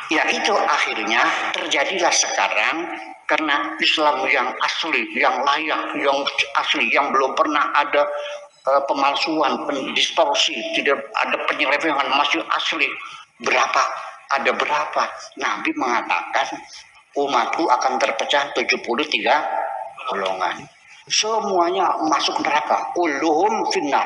Ya itu akhirnya terjadilah sekarang karena Islam yang asli, yang layak, yang asli, yang belum pernah ada pemalsuan, distorsi, tidak ada penyelewengan, masih asli. Berapa? Ada berapa? Nabi mengatakan umatku akan terpecah 73 golongan. Semuanya masuk neraka. Kulluhum finnar.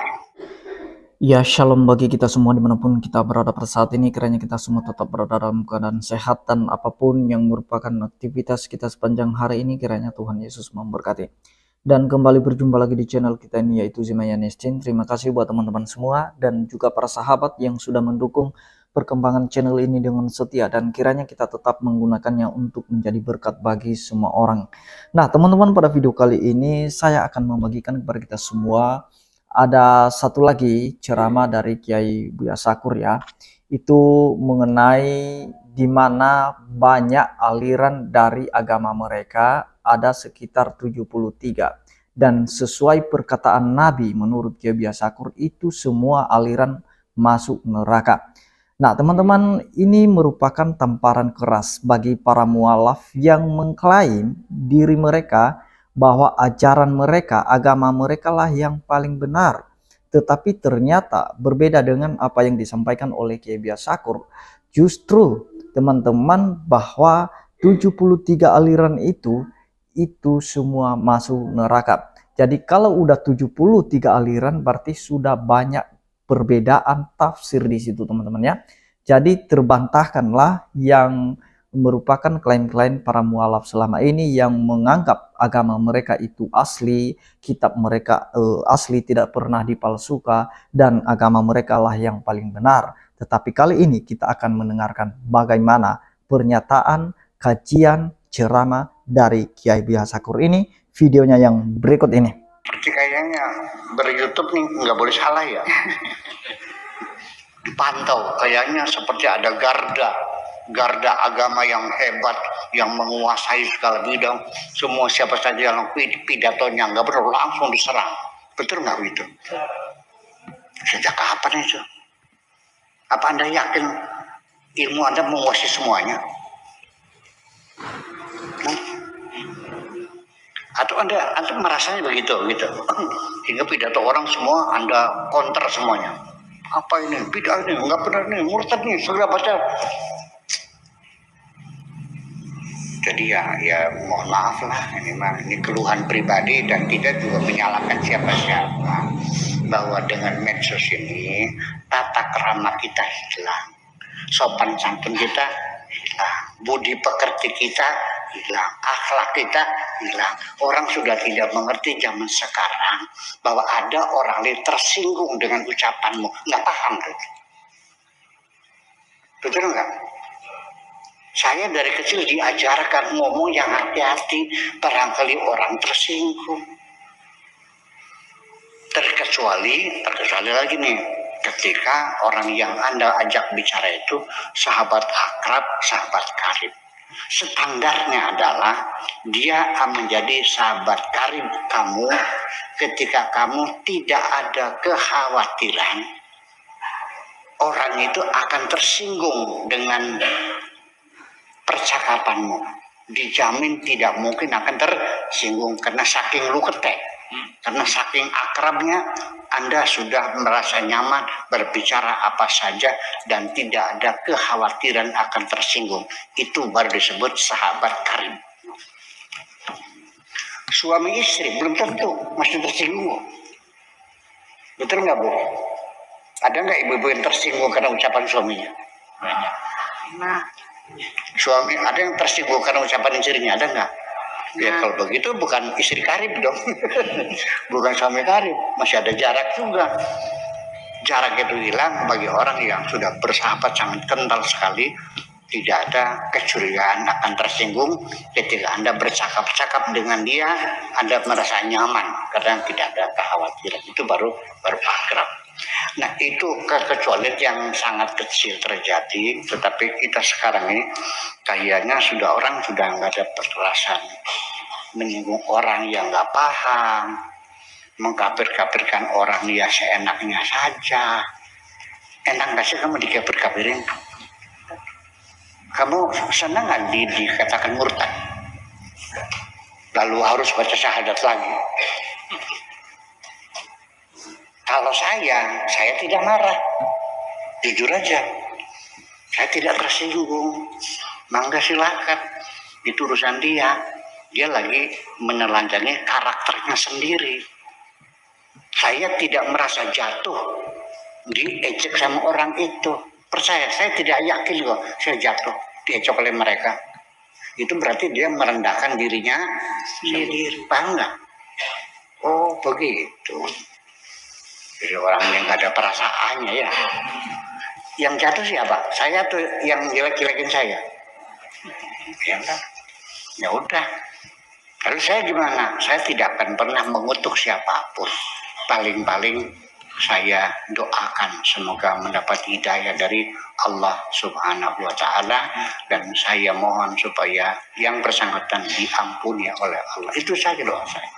Ya, shalom bagi kita semua dimanapun kita berada pada saat ini. Kiranya kita semua tetap berada dalam keadaan sehat dan apapun yang merupakan aktivitas kita sepanjang hari ini, kiranya Tuhan Yesus memberkati. Dan kembali berjumpa lagi di channel kita ini, yaitu Zimaya Nestin. Terima kasih buat teman-teman semua dan juga para sahabat yang sudah mendukung perkembangan channel ini dengan setia, dan kiranya kita tetap menggunakannya untuk menjadi berkat bagi semua orang. Nah teman-teman, pada video kali ini saya akan membagikan kepada kita semua ada satu lagi ceramah dari Kiai Buya Sakur, ya, itu mengenai di mana banyak aliran dari agama mereka, ada sekitar 73, dan sesuai perkataan Nabi menurut Kiai Buya Sakur itu semua aliran masuk neraka. Nah teman-teman, ini merupakan tamparan keras bagi para mualaf yang mengklaim diri mereka bahwa ajaran mereka, agama mereka lah yang paling benar. Tetapi ternyata berbeda dengan apa yang disampaikan oleh Kiai Buya Sakur. Justru teman-teman, bahwa 73 aliran itu semua masuk neraka. Jadi kalau udah 73 aliran berarti sudah banyak perbedaan tafsir di situ teman-teman, ya. Jadi terbantahkanlah yang merupakan klaim-klaim para mualaf selama ini yang menganggap agama mereka itu asli, kitab mereka asli, tidak pernah dipalsukan, dan agama mereka lah yang paling benar. Tetapi kali ini kita akan mendengarkan bagaimana pernyataan, kajian, ceramah dari Kiai Buya Sakur ini, videonya yang berikut ini. Kayaknya ber-YouTube nih nggak boleh salah ya. Dipantau, kayaknya seperti ada garda agama yang hebat, yang menguasai segala bidang. Semua siapa saja yang pidatonya nggak perlu langsung diserang. Betul nggak itu? Sejak kapan itu? Apa Anda yakin ilmu Anda menguasai semuanya? Atau anda merasanya begitu gitu, hingga pidato orang semua Anda counter semuanya? Apa ini? Bidah ini, nggak benar nih, murtad nih, segala baca. Jadi ya mohon maaf lah, ini keluhan pribadi dan tidak juga menyalahkan siapa-siapa, bahwa dengan medsos ini tata krama kita hilang, sopan santun kita hilang, budi pekerti kita hilang, akhlak kita hilang. Orang sudah tidak mengerti zaman sekarang bahwa ada orang lain tersinggung dengan ucapanmu, nggak paham gitu. Betul nggak? Saya dari kecil diajarkan ngomong yang hati-hati, barangkali orang tersinggung. Terkecuali lagi nih, ketika orang yang Anda ajak bicara itu sahabat akrab, sahabat karib. Standarnya adalah dia akan menjadi sahabat karib kamu ketika kamu tidak ada kekhawatiran orang itu akan tersinggung dengan percakapanmu. Dijamin tidak mungkin akan tersinggung karena saking lu ketek, karena saking akrabnya Anda sudah merasa nyaman berbicara apa saja dan tidak ada kekhawatiran akan tersinggung. Itu baru disebut sahabat karib. Suami istri belum tentu masih tersinggung. Betul nggak Bu? Ada nggak ibu-ibu yang tersinggung karena ucapan suaminya? Nah, suami ada yang tersinggung karena ucapan istrinya, ada nggak? Ya kalau begitu bukan istri karib dong. Bukan suami karib, masih ada jarak juga. Jarak itu hilang bagi orang yang sudah bersahabat sangat kental sekali. Tidak ada kecurigaan akan tersinggung ketika Anda bercakap-cakap dengan dia. Anda merasa nyaman karena tidak ada kekhawatiran. Itu baru akrab. Nah itu kekecualian yang sangat kecil terjadi, tetapi kita sekarang ini kayaknya orang sudah nggak ada perasaan menyinggung orang yang nggak paham, mengkafir-kafirkan orang ya seenaknya saja. Enak nggak sih kamu dikafir-kafirin? Kamu senang nggak dikatakan murtad? Lalu harus baca syahadat lagi. Kalau saya tidak marah. Jujur aja. Saya tidak tersinggung. Mangga silakan. Itu urusan dia. Dia lagi menelanjangi karakternya sendiri. Saya tidak merasa jatuh diejek sama orang itu. Percaya, saya tidak yakin kok saya jatuh diejek oleh mereka. Itu berarti dia merendahkan dirinya sendiri. Paham nggak? Oh begitu. Jadi orang yang nggak ada perasaannya ya. Yang jatuh siapa? Saya tuh yang jelek-jelekin saya. Ya udah. Lalu saya gimana? Saya tidak akan pernah mengutuk siapapun. Paling-paling saya doakan semoga mendapat hidayah dari Allah Subhanahu wa Ta'ala, dan saya mohon supaya yang bersangkutan diampuni oleh Allah. Itu saja doa saya.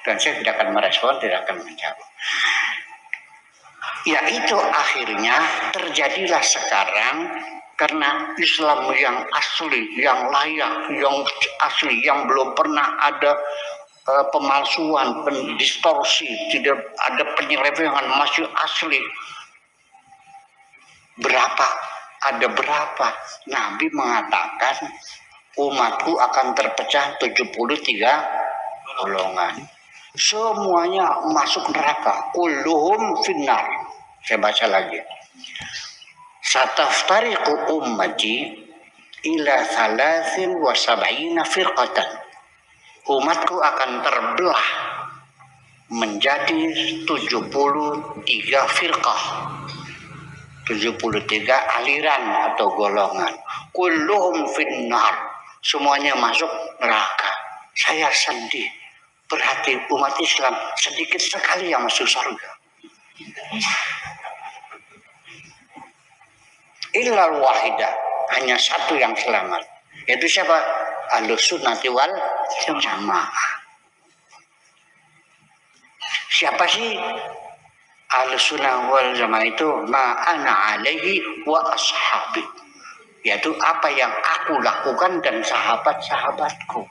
Dan saya tidak akan merespon, tidak akan menjawab. Ya itu akhirnya terjadilah sekarang karena Islam yang asli, yang layak, yang asli, yang belum pernah ada pemalsuan, distorsi, tidak ada penyelewengan, masih asli. Ada berapa? Nabi mengatakan umatku akan terpecah 73 golongan. Semuanya masuk neraka. Kulluhum finnar. Saya baca lagi. Sataftariqu ummati ila 73 firqatan. Umatku akan terbelah menjadi 73 firqah. 73 aliran atau golongan. Kulluhum finnar. Semuanya masuk neraka. Saya sedih. Berarti umat Islam sedikit sekali yang masuk surga. Illal wahidah, hanya satu yang selamat. Yaitu siapa? Ahlus sunnati wal jamaah. Siapa sih Ahlus sunnah wal jamaah itu? Ma'ana alaihi wa ashabi. Yaitu apa yang aku lakukan dan sahabat-sahabatku.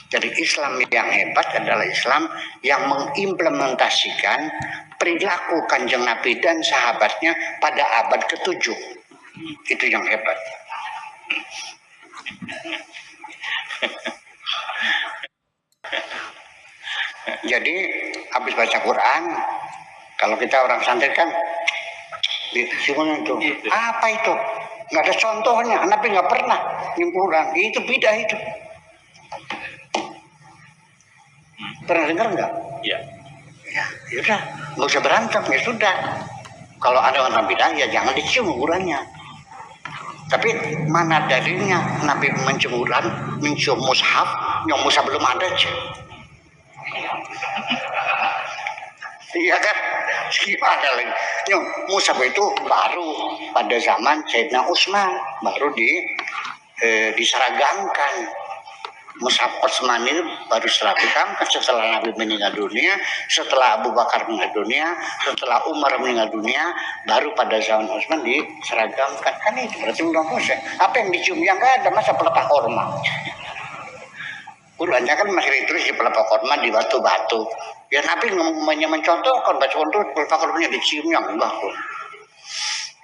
Jadi Islam yang hebat adalah Islam yang mengimplementasikan perilaku Kanjeng Nabi dan sahabatnya pada abad ke-7. Itu yang hebat. Jadi habis baca Quran, kalau kita orang santri kan gimana itu? Apa itu? Nggak ada contohnya. Nabi nggak pernah nyimpulkan. Itu bidah itu. Pernah dengar nggak? Iya. Ya, yaudah, nggak usah berantem, ya sudah. Kalau ada orang bidah, ya jangan dicium ukurannya. Tapi mana dalilnya Nabi mencium mushaf, yang mushaf belum ada aja. Iya kan? Gimana lagi? Yang mushaf itu baru pada zaman Sayyidina Utsman, baru diseragamkan. Mushaf Utsman itu baru diseragamkan setelah Nabi meninggal dunia, setelah Abu Bakar meninggal dunia, setelah Umar meninggal dunia, baru pada zaman Utsman diseragamkan. Kan itu berarti belum proses. Apa yang dicium? Yang nggak ada, masa pelepah korma. Qurannya kan masih ditulis di pelepah korma di batu-batu. Ya Nabi mencontohkan baca untuk pelepah kormanya dicium yang enggak.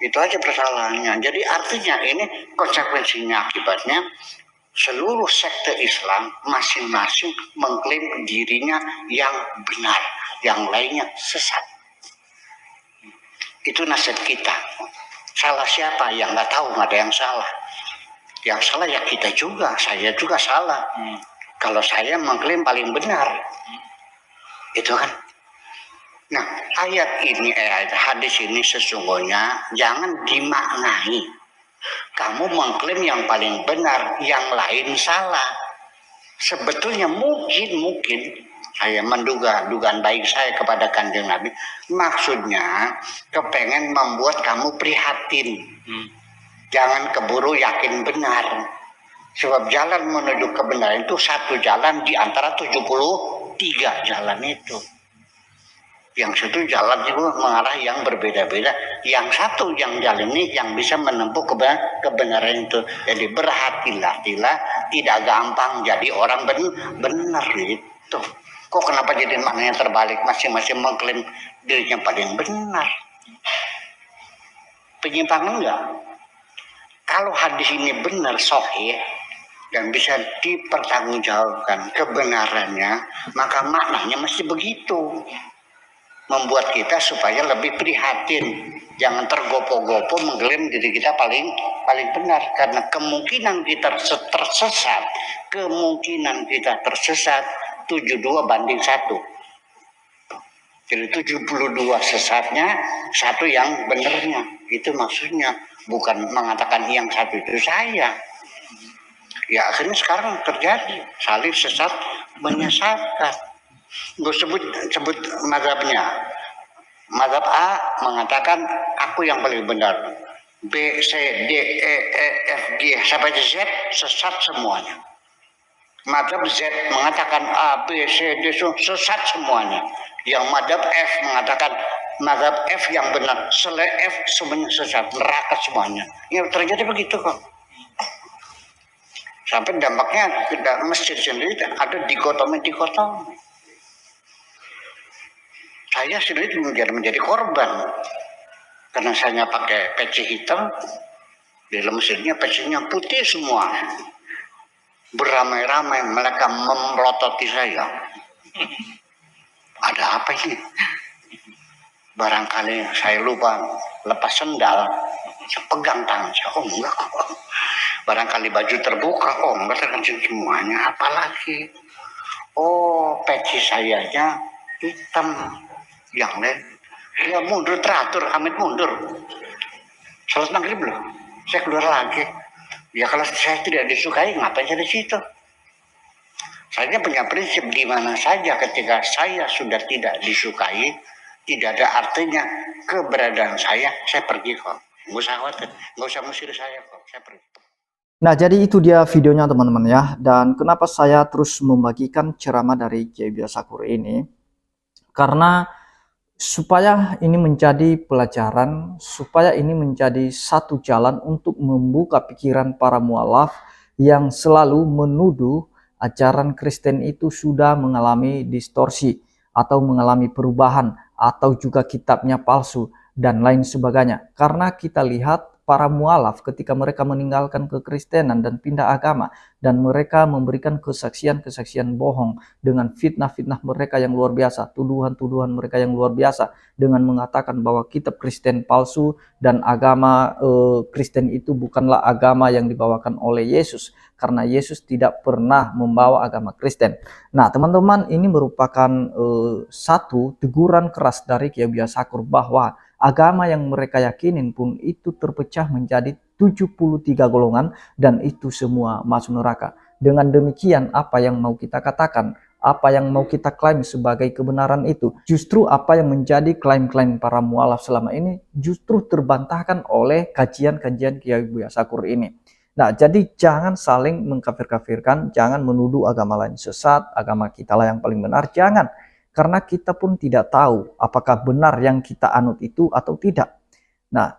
Itu aja persalahannya. Jadi artinya ini konsekuensinya akibatnya seluruh sekte Islam masing-masing mengklaim dirinya yang benar, yang lainnya sesat. Itu nasihat kita. Salah siapa? Yang nggak tahu, nggak ada yang salah. Yang salah ya kita juga, saya juga salah. Kalau saya mengklaim paling benar, itu kan. Nah, hadis ini sesungguhnya jangan dimaknai kamu mengklaim yang paling benar, yang lain salah. Sebetulnya mungkin saya dugaan baik saya kepada Kanjeng Nabi, maksudnya kepengen membuat kamu prihatin. Jangan keburu yakin benar. Sebab jalan menuju kebenaran itu satu jalan di antara 73 jalan itu. Yang satu jalan juga mengarah yang berbeda-beda. Yang satu yang jalan ini yang bisa menempuh kebenaran itu. Jadi berhati-hatilah, tidak gampang jadi orang benar itu. Kok kenapa jadi maknanya terbalik? Masing-masing mengklaim dirinya paling benar. Penyimpangan enggak? Kalau hadis ini benar sahih dan bisa dipertanggungjawabkan kebenarannya, maka maknanya mesti begitu. Membuat kita supaya lebih prihatin, jangan tergopo-gopo mengklaim diri kita paling benar, karena kemungkinan kita tersesat 72/1. Jadi 72 sesatnya, 1 yang benernya. Itu maksudnya, bukan mengatakan yang satu itu saya. Ya akhirnya sekarang terjadi saling sesat menyesatkan. Gue sebut mazhabnya. Mazhab A mengatakan aku yang paling benar. B, C, D, E, F, G sampai Z sesat semuanya. Mazhab Z mengatakan A, B, C, D sesat semuanya. Yang mazhab F mengatakan mazhab F yang benar. Selain F semuanya sesat, neraka semuanya. Ya terjadi begitu kok. Sampai dampaknya ke masjid sendiri ada dikotomi. Saya sendiri menjadi korban karena saya pakai peci hitam, di dalam masjidnya pecinya putih semua, beramai-ramai mereka memelototi saya. Ada apa ini? Barangkali saya lupa lepas sendal, saya pegang tangan saya, oh enggak kok. Barangkali baju terbuka, oh enggak, terkencing semuanya, apalagi. Oh peci sayanya hitam. Yang lain, ya mundur teratur, Hamid mundur. Salat maghrib loh, saya keluar lagi. Ya kalau saya tidak disukai, ngapain saya di situ? Saya punya prinsip di mana saja ketika saya sudah tidak disukai, tidak ada artinya keberadaan saya pergi kok. Nggak usah khawatir, nggak usah musir saya kok, saya pergi. Nah, jadi itu dia videonya teman-teman ya. Dan kenapa saya terus membagikan ceramah dari Kiai Buya Syakur ini? Karena supaya ini menjadi pelajaran, supaya ini menjadi satu jalan untuk membuka pikiran para mualaf yang selalu menuduh ajaran Kristen itu sudah mengalami distorsi atau mengalami perubahan atau juga kitabnya palsu dan lain sebagainya. Karena kita lihat para mualaf ketika mereka meninggalkan kekristenan dan pindah agama dan mereka memberikan kesaksian-kesaksian bohong dengan fitnah-fitnah mereka yang luar biasa, tuduhan-tuduhan mereka yang luar biasa dengan mengatakan bahwa kitab Kristen palsu dan agama Kristen itu bukanlah agama yang dibawakan oleh Yesus karena Yesus tidak pernah membawa agama Kristen. Nah, teman-teman, ini merupakan satu teguran keras dari Kiai Buya Syakur bahwa agama yang mereka yakinin pun itu terpecah menjadi 73 golongan dan itu semua masuk neraka. Dengan demikian apa yang mau kita katakan, apa yang mau kita klaim sebagai kebenaran itu, justru apa yang menjadi klaim-klaim para mualaf selama ini justru terbantahkan oleh kajian-kajian Kiai Buya Syakur ini. Nah, jadi jangan saling mengkafir-kafirkan, jangan menuduh agama lain sesat, agama kita lah yang paling benar, jangan. Karena kita pun tidak tahu apakah benar yang kita anut itu atau tidak. Nah,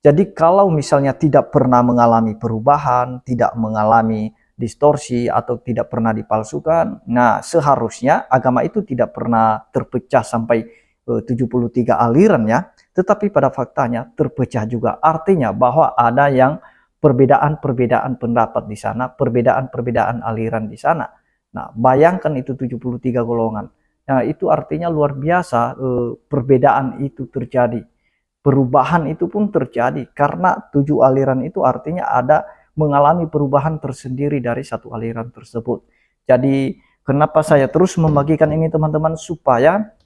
jadi kalau misalnya tidak pernah mengalami perubahan, tidak mengalami distorsi atau tidak pernah dipalsukan, nah seharusnya agama itu tidak pernah terpecah sampai 73 aliran ya. Tetapi pada faktanya terpecah juga, artinya bahwa ada yang perbedaan-perbedaan pendapat di sana, perbedaan-perbedaan aliran di sana. Nah, bayangkan itu 73 golongan. Nah, itu artinya luar biasa perbedaan itu terjadi. Perubahan itu pun terjadi karena 7 aliran itu artinya ada mengalami perubahan tersendiri dari satu aliran tersebut. Jadi kenapa saya terus membagikan ini teman-teman, supaya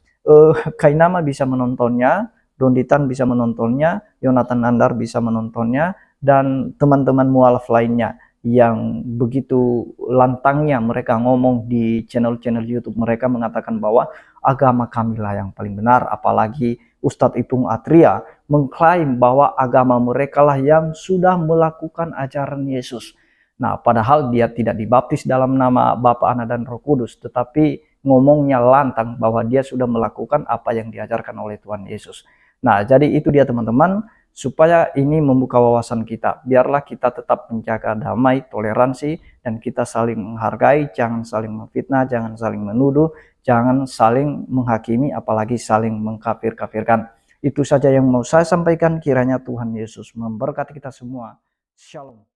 Kainama bisa menontonnya, Donditan bisa menontonnya, Yonatan Nandar bisa menontonnya, dan teman-teman mualaf lainnya yang begitu lantangnya mereka ngomong di channel-channel YouTube mereka mengatakan bahwa agama kamilah yang paling benar, apalagi Ustadz Ipung Atria mengklaim bahwa agama mereka lah yang sudah melakukan ajaran Yesus. Nah, padahal dia tidak dibaptis dalam nama Bapa, Anak, dan Roh Kudus, tetapi ngomongnya lantang bahwa dia sudah melakukan apa yang diajarkan oleh Tuhan Yesus. Nah, jadi itu dia teman-teman, supaya ini membuka wawasan kita. Biarlah kita tetap menjaga damai, toleransi, dan kita saling menghargai, jangan saling memfitnah, jangan saling menuduh, jangan saling menghakimi, apalagi saling mengkafir-kafirkan. Itu saja yang mau saya sampaikan. Kiranya Tuhan Yesus memberkati kita semua. Shalom.